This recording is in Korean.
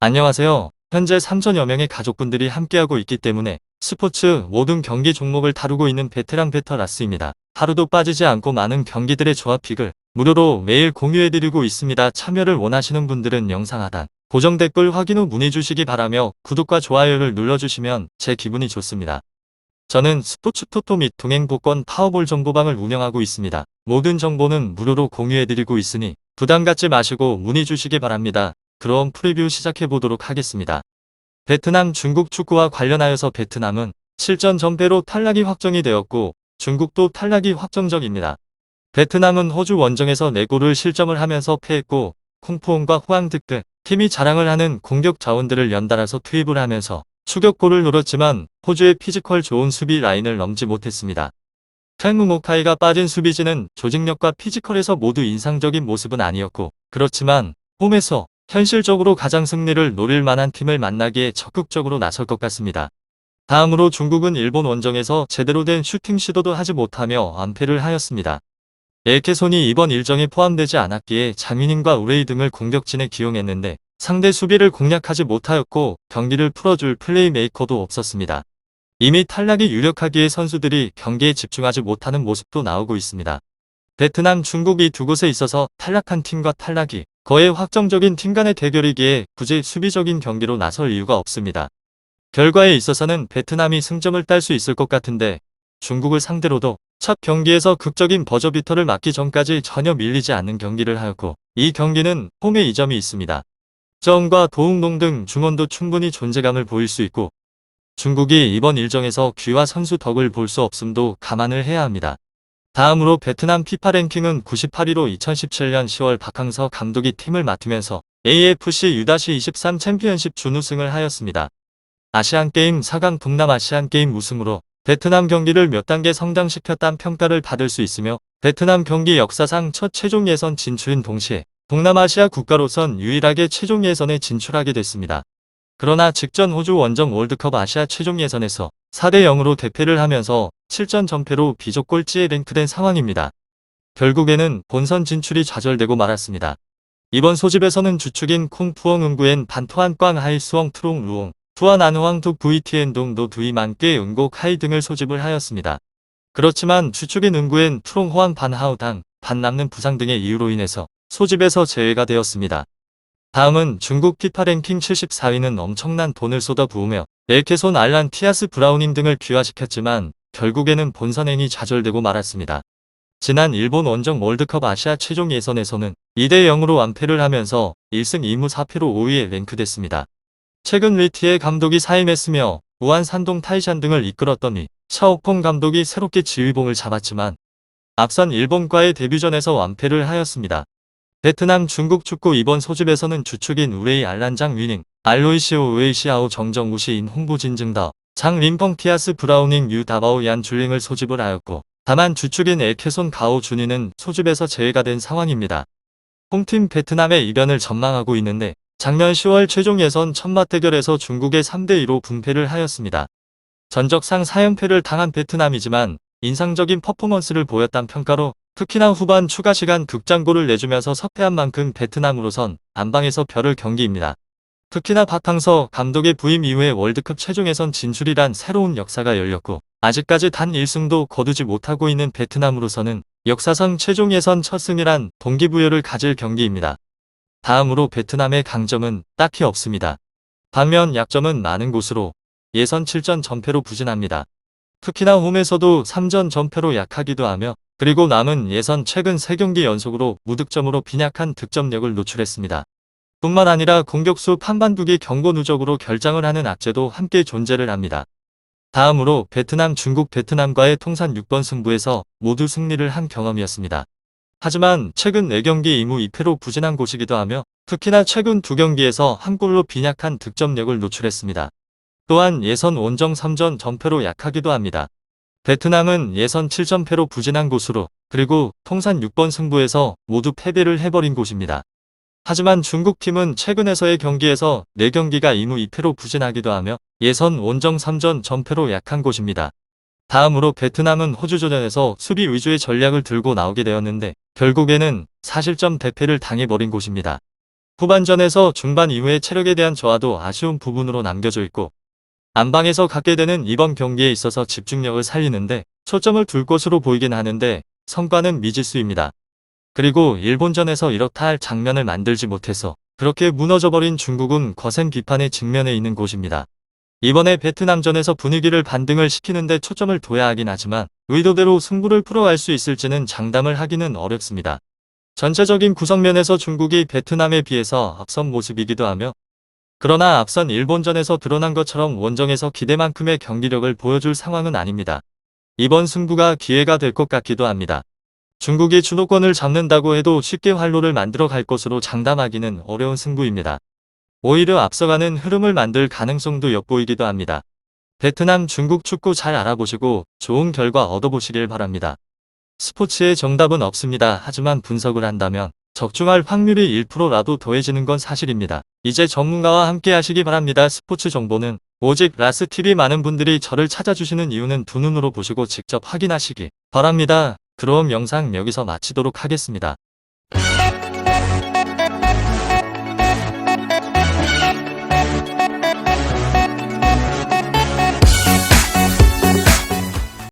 안녕하세요. 현재 3천여 명의 가족분들이 함께하고 있기 때문에 스포츠 모든 경기 종목을 다루고 있는 베테랑 베터라스입니다. 하루도 빠지지 않고 많은 경기들의 조합픽을 무료로 매일 공유해드리고 있습니다. 참여를 원하시는 분들은 영상 하단 고정 댓글 확인 후 문의 주시기 바라며 구독과 좋아요를 눌러주시면 제 기분이 좋습니다. 저는 스포츠 토토 및 동행 복권 파워볼 정보방을 운영하고 있습니다. 모든 정보는 무료로 공유해드리고 있으니 부담 갖지 마시고 문의 주시기 바랍니다. 그럼 프리뷰 시작해 보도록 하겠습니다. 베트남 중국 축구와 관련하여서 베트남은 실전 전패로 탈락이 확정이 되었고 중국도 탈락이 확정적입니다. 베트남은 호주 원정에서 4골을 실점을 하면서 패했고 콩푸옹과 후앙득 등 팀이 자랑을 하는 공격 자원들을 연달아서 투입을 하면서 추격골을 노렸지만 호주의 피지컬 좋은 수비 라인을 넘지 못했습니다. 탱무모카이가 빠진 수비진은 조직력과 피지컬에서 모두 인상적인 모습은 아니었고 그렇지만 홈에서 현실적으로 가장 승리를 노릴 만한 팀을 만나기에 적극적으로 나설 것 같습니다. 다음으로 중국은 일본 원정에서 제대로 된 슈팅 시도도 하지 못하며 완패를 하였습니다. 엘케손이 이번 일정에 포함되지 않았기에 장윤인과 우레이 등을 공격진에 기용했는데 상대 수비를 공략하지 못하였고 경기를 풀어줄 플레이메이커도 없었습니다. 이미 탈락이 유력하기에 선수들이 경기에 집중하지 못하는 모습도 나오고 있습니다. 베트남, 중국 이 두 곳에 있어서 탈락한 팀과 탈락이 거의 확정적인 팀 간의 대결이기에 굳이 수비적인 경기로 나설 이유가 없습니다. 결과에 있어서는 베트남이 승점을 딸 수 있을 것 같은데 중국을 상대로도 첫 경기에서 극적인 버저비터를 맞기 전까지 전혀 밀리지 않는 경기를 하였고 이 경기는 홈에 이점이 있습니다. 정과 도웅동 등 중원도 충분히 존재감을 보일 수 있고 중국이 이번 일정에서 귀화 선수 덕을 볼 수 없음도 감안을 해야 합니다. 다음으로 베트남 피파 랭킹은 98위로 2017년 10월 박항서 감독이 팀을 맡으면서 AFC U-23 챔피언십 준우승을 하였습니다. 아시안게임 4강 동남아시안게임 우승으로 베트남 경기를 몇 단계 성장시켰다는 평가를 받을 수 있으며 베트남 경기 역사상 첫 최종 예선 진출인 동시에 동남아시아 국가로선 유일하게 최종 예선에 진출하게 됐습니다. 그러나 직전 호주 원정 월드컵 아시아 최종 예선에서 4대0으로 대패를 하면서 7전 전패로 비적 꼴찌에 랭크된 상황입니다. 결국에는 본선 진출이 좌절되고 말았습니다. 이번 소집에서는 주축인 콩푸엉 응구엔 반토한 꽝 하이 수엉 트롱 루옹 투안 안호황 툭 VTN 동도 두이 만께 응고 카이 등을 소집을 하였습니다. 그렇지만 주축인 응구엔 트롱 호황 반하우 당 반 남는 부상 등의 이유로 인해서 소집에서 제외가 되었습니다. 다음은 중국 피파 랭킹 74위는 엄청난 돈을 쏟아 부으며 엘케손 알란 티아스 브라우닝 등을 귀화시켰지만 결국에는 본선행이 좌절되고 말았습니다. 지난 일본 원정 월드컵 아시아 최종 예선에서는 2대0으로 완패를 하면서 1승 2무 4패로 5위에 랭크됐습니다. 최근 리티에 감독이 사임했으며 우한 산동 타이샨 등을 이끌었더니 샤오펑 감독이 새롭게 지휘봉을 잡았지만 앞선 일본과의 데뷔전에서 완패를 하였습니다. 베트남 중국 축구 이번 소집에서는 주축인 우레이 알란장 위닝, 알로이시오 우에이시아오 정정우시인 홍보진증더, 장 림펑 티아스 브라우닝 유 다바오 얀 줄링을 소집을 하였고 다만 주축인 엘케손 가오 준이는 소집에서 제외가 된 상황입니다. 홈팀 베트남의 이변을 전망하고 있는데 작년 10월 최종 예선 첫 맞대결에서 중국의 3대2로 분패를 하였습니다. 전적상 4연패를 당한 베트남이지만 인상적인 퍼포먼스를 보였단 평가로 특히나 후반 추가 시간 극장골을 내주면서 석패한 만큼 베트남으로선 안방에서 별을 경기입니다. 특히나 박항서 감독의 부임 이후에 월드컵 최종 예선 진출이란 새로운 역사가 열렸고 아직까지 단 1승도 거두지 못하고 있는 베트남으로서는 역사상 최종 예선 첫 승이란 동기부여를 가질 경기입니다. 다음으로 베트남의 강점은 딱히 없습니다. 반면 약점은 많은 곳으로 예선 7전 전패로 부진합니다. 특히나 홈에서도 3전 전패로 약하기도 하며 그리고 남은 예선 최근 3경기 연속으로 무득점으로 빈약한 득점력을 노출했습니다. 뿐만 아니라 공격수 판반두기 경고 누적으로 결장을 하는 악재도 함께 존재를 합니다. 다음으로 베트남 중국 베트남과의 통산 6번 승부에서 모두 승리를 한 경험이었습니다. 하지만 최근 4경기 2무 2패로 부진한 곳이기도 하며 특히나 최근 2경기에서 한 골로 빈약한 득점력을 노출했습니다. 또한 예선 원정 3전 전패로 약하기도 합니다. 베트남은 예선 7전패로 부진한 곳으로 그리고 통산 6번 승부에서 모두 패배를 해버린 곳입니다. 하지만 중국팀은 최근에서의 경기에서 4경기가 2무 2패로 부진하기도 하며 예선 원정 3전 전패로 약한 곳입니다. 다음으로 베트남은 호주전에서 수비 위주의 전략을 들고 나오게 되었는데 결국에는 사실점 대패를 당해버린 곳입니다. 후반전에서 중반 이후의 체력에 대한 저하도 아쉬운 부분으로 남겨져 있고 안방에서 갖게 되는 이번 경기에 있어서 집중력을 살리는데 초점을 둘 것으로 보이긴 하는데 성과는 미지수입니다. 그리고 일본전에서 이렇다 할 장면을 만들지 못해서 그렇게 무너져버린 중국은 거센 비판에 직면해 있는 곳입니다. 이번에 베트남전에서 분위기를 반등을 시키는데 초점을 둬야 하긴 하지만 의도대로 승부를 풀어갈 수 있을지는 장담을 하기는 어렵습니다. 전체적인 구성면에서 중국이 베트남에 비해서 앞선 모습이기도 하며 그러나 앞선 일본전에서 드러난 것처럼 원정에서 기대만큼의 경기력을 보여줄 상황은 아닙니다. 이번 승부가 기회가 될 것 같기도 합니다. 중국이 주도권을 잡는다고 해도 쉽게 활로를 만들어 갈 것으로 장담하기는 어려운 승부입니다. 오히려 앞서가는 흐름을 만들 가능성도 엿보이기도 합니다. 베트남, 중국 축구 잘 알아보시고 좋은 결과 얻어보시길 바랍니다. 스포츠의 정답은 없습니다. 하지만 분석을 한다면 적중할 확률이 1%라도 더해지는 건 사실입니다. 이제 전문가와 함께 하시기 바랍니다. 스포츠 정보는 오직 라스TV. 많은 분들이 저를 찾아주시는 이유는 두 눈으로 보시고 직접 확인하시기 바랍니다. 그럼 영상 여기서 마치도록 하겠습니다.